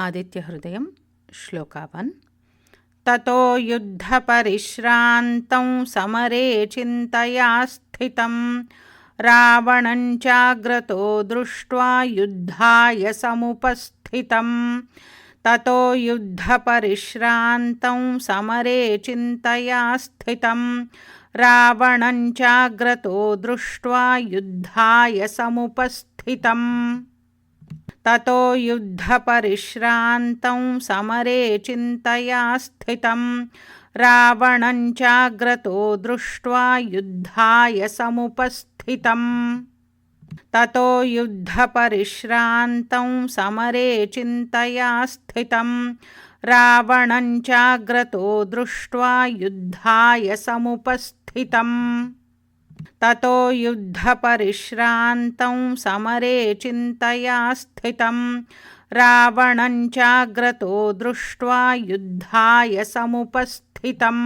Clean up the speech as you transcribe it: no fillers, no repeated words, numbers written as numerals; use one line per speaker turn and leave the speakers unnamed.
आदित्यहृदयं श्लोकावन् ततो युद्धपरिश्रान्तं समरे चिन्तया स्थितं रावणं चाग्रतो दृष्ट्वा युद्धाय समुपस्थितं ततो युद्धपरिश्रान्तं समरे चिन्तया स्थितं रावणं चाग्रतो दृष्ट्वा युद्धाय समुपस्थितं ततो युद्धपरिश्रान्तं समरे चिन्तया स्थितं रावणं चाग्रतो दृष्ट्वा युद्धाय समुपस्थितं ततो युद्धपरिश्रान्तं समरे चिन्तया स्थितं रावणं चाग्रतो दृष्ट्वा युद्धाय समुपस्थितं ततो युद्धपरिश्रान्तं समरे चिन्तया स्थितं रावणं चाग्रतो दृष्ट्वा युद्धाय समुपस्थितं